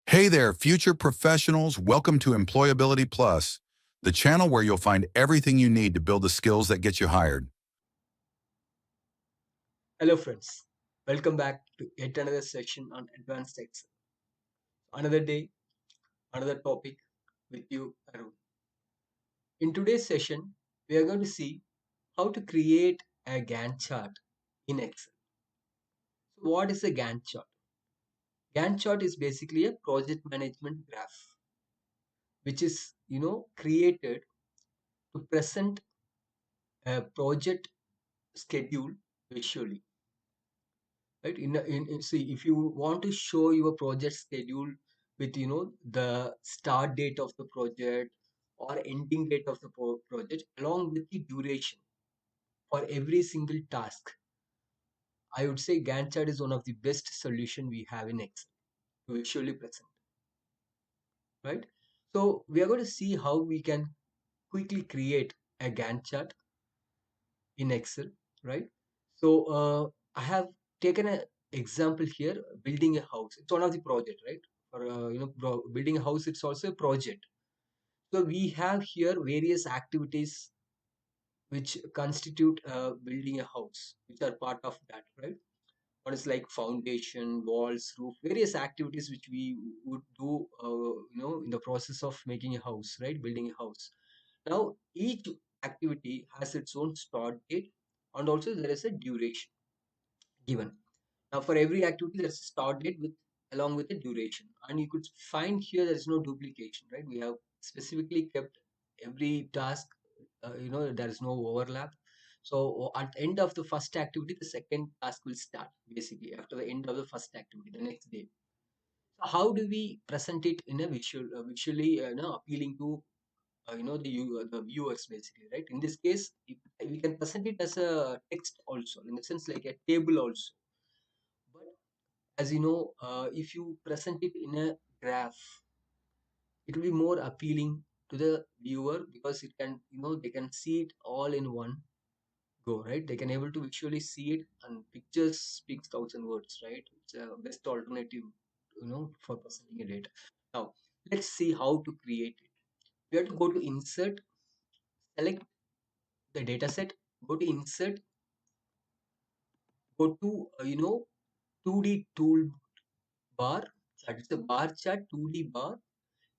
Hey there, future professionals. Welcome to Employability Plus, the channel where you'll find everything you need to build the skills that get you hired. Hello friends, welcome back to yet another session on Advanced Excel. Another day, another topic with you, Arun. In today's session, we are going to see how to create a Gantt chart in Excel. So what is a Gantt chart? Gantt chart is basically a project management graph, which is created to present a project schedule visually. Right? See, if you want to show your project schedule with the start date of the project or ending date of the project along with the duration for every single task, I would say Gantt chart is one of the best solution we have in Excel to visually present. Right? So we are going to see how we can quickly create a Gantt chart in Excel. Right? So I have taken an example here, building a house. It's one of the project, right? For building a house, it's also a project. So we have here various activities which constitute building a house, which are part of that, right? One is like foundation, walls, roof, various activities which we would do, in the process of making a house, right? Building a house. Now, each activity has its own start date, and also there is a duration given. Now, for every activity, there's a start date with along with the duration, and you could find here there is no duplication, right? We have specifically kept every task. There is no overlap. So at the end of the first activity, the second task will start basically after the end of the first activity, the next day. So how do we present it in a visually appealing to the viewers basically, right? In this case, we can present it as a text also, in the sense like a table also. But as you know, if you present it in a graph, it will be more appealing to the viewer because it can, they can see it all in one go, right? They can able to visually see it, and pictures speaks thousand words, right? It's a best alternative, for presenting a data. Now, let's see how to create it. We have to go to insert, select the data set, go to insert, go to 2D tool bar, that is the bar chart 2D bar.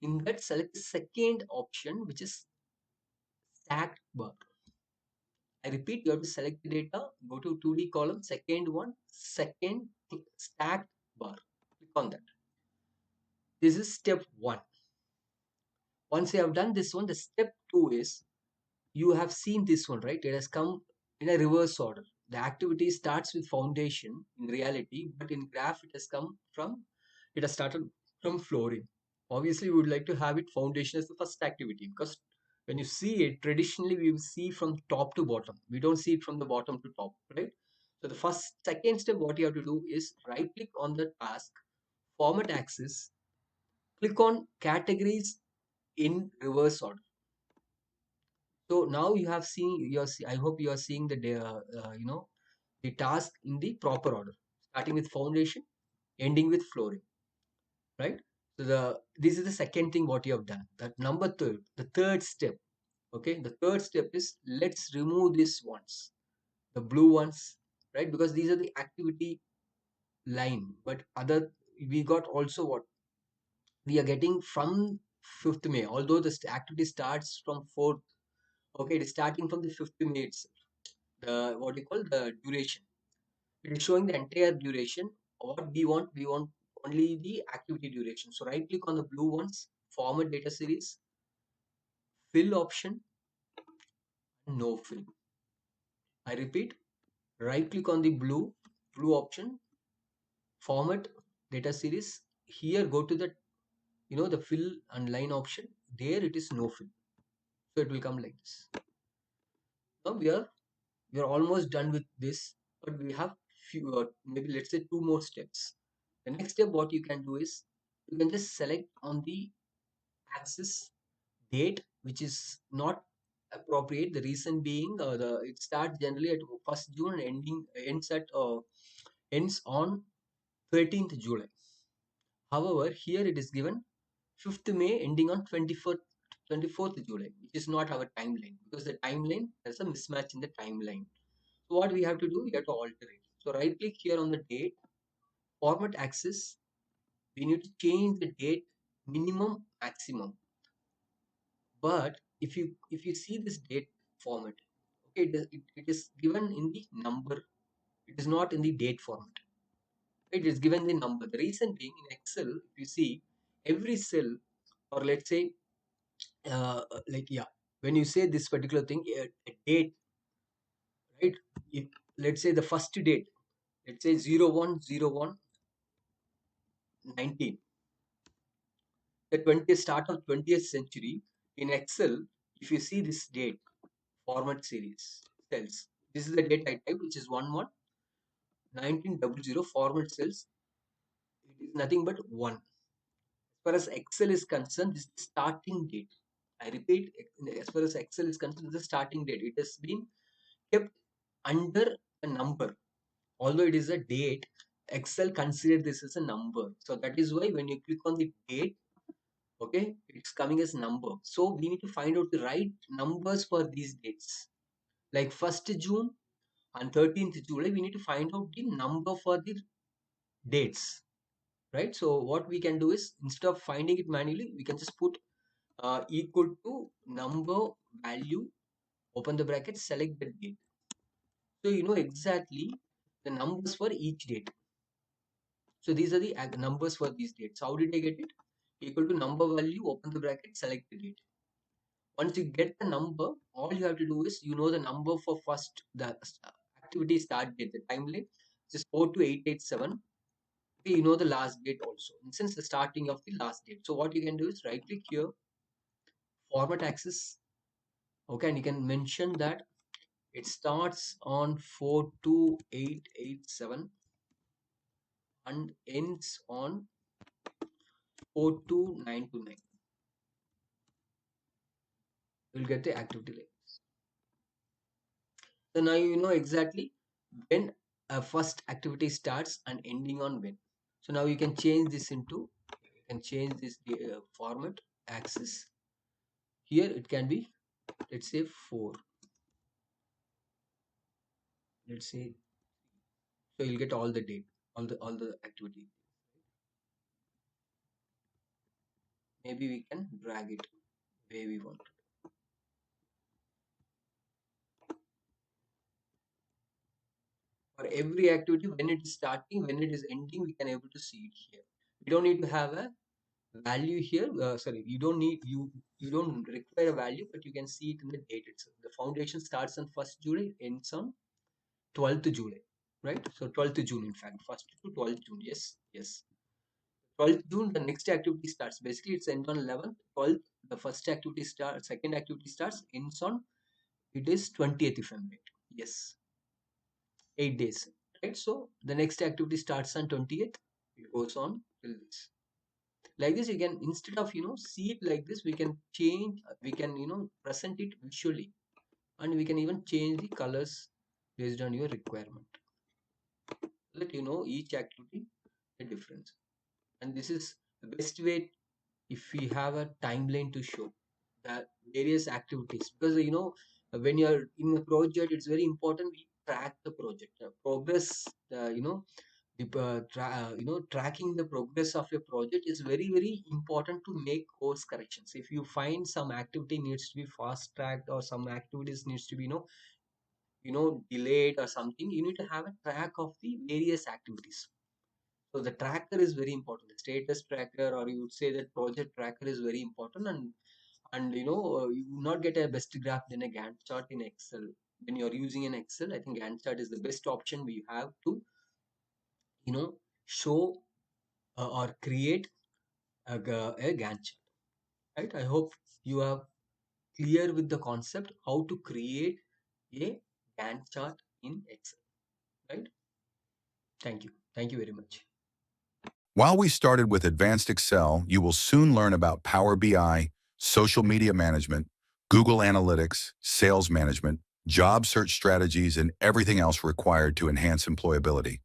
In that, select the second option, which is stacked bar. I repeat, you have to select the data, go to 2D column, second one, second stacked bar. Click on that. This is step one. Once you have done this one, the step two is, you have seen this one, right? It has come in a reverse order. The activity starts with foundation in reality, but in graph it has started from flooring. Obviously, we would like to have it foundation as the first activity, because when you see it, traditionally we will see from top to bottom. We don't see it from the bottom to top, right? So the second step, what you have to do is right click on the task, format axis, click on categories in reverse order. So now you have seen, I hope you are seeing the task in the proper order, starting with foundation, ending with flooring, right? So this is the second thing what you have done. That the third step. Okay, the third step is, let's remove these ones, the blue ones, right? Because these are the activity line. But other, we got also what we are getting from 5th May. Although the activity starts from 4th, okay, it is starting from the 5th May itself. The what we call the duration. It is showing the entire duration. What we want only the activity duration. So right click on the blue ones, format data series, fill option, no fill. I repeat, right click on the blue option, format data series. Here go to the the fill and line option. There it is no fill. So it will come like this. Now we are almost done with this, but we have few maybe let's say two more steps. The next step what you can do is, you can just select on the axis date which is not appropriate. The reason being, the it starts generally at 1st June and ends on 13th July. However, here it is given 5th May ending on 24th July, which is not our timeline because the timeline has a mismatch in the timeline. So what we have to do, we have to alter it. So right click here on the date, format axis. We need to change the date minimum maximum. But if you see this date format, okay, it is given in the number. It is not in the date format. It is given the number. The reason being in Excel, if you see every cell, or let's say like yeah, when you say this particular thing, a date, right? If, let's say the first date, let's say 01/01/19, the 20th start of 20th century in Excel. If you see this date format series cells, this is the date I type, which is 11/1900 format cells. It is nothing but 1. As far as Excel is concerned, this is the starting date. I repeat, as far as Excel is concerned, the starting date. It has been kept under a number. Although it is a date, Excel consider this as a number. So that is why when you click on the date, okay, it's coming as number. So we need to find out the right numbers for these dates. Like 1st June and 13th July, we need to find out the number for the dates, right? So what we can do is, instead of finding it manually, we can just put equal to number value, open the bracket, select the date. So you know exactly the numbers for each date. So these are the numbers for these dates. How did I get it? Equal to number value, open the bracket, select the date. Once you get the number, all you have to do is, you know the number for first, the activity start date, the timeline, just 42887. Okay, you know the last date also, and since the starting of the last date. So what you can do is right click here, format axis. Okay, and you can mention that it starts on 42887 and ends on 42929. You'll get the activity link. So now you know exactly when a first activity starts and ending on when. So now you can change this into, you can change this format axis. Here it can be, let's say 4. Let's say, so you'll get all the date, all the activity. Maybe we can drag it where we want. For every activity, when it is starting, when it is ending, we can able to see it here. We don't need to have a value here. Sorry, you don't require a value, but you can see it in the date itself. The foundation starts on 1st July, ends on 12th July, right? So 12th June, in fact, 1st to 12th June. Yes, yes. 12th June, the next activity starts. Basically, it's end on 11th. 12th, the first activity starts. Second activity starts. Ends on, it is 20th, if I'm right. Yes, 8 days, right? So the next activity starts on 20th. It goes on till this. Like this, you can, instead of see it like this, we can change. We can present it visually, and we can even change the colors based on your requirement. Let you know each activity the difference. And this is the best way if we have a timeline to show the various activities, because when you're in a project, it's very important we track the project progress. Tracking the progress of your project is very very important to make course corrections. If you find some activity needs to be fast tracked, or some activities needs to be delayed or something, you need to have a track of the various activities. So the tracker is very important. The status tracker, or you would say that project tracker, is very important. And you will not get a best graph than a Gantt chart in Excel. When you're using an Excel, I think Gantt chart is the best option we have to show or create a Gantt chart. Right? I hope you are clear with the concept how to create a Gantt chart in Excel. Right? Thank you very much. While we started with advanced Excel, you will soon learn about Power BI, social media management, Google Analytics, sales management, job search strategies, and everything else required to enhance employability.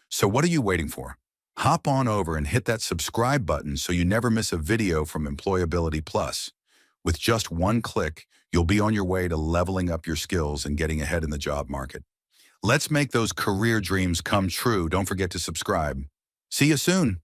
So what are you waiting for? Hop on over and hit that subscribe button so you never miss a video from Employability Plus. With just one click, you'll be on your way to leveling up your skills and getting ahead in the job market. Let's make those career dreams come true. Don't forget to subscribe. See you soon.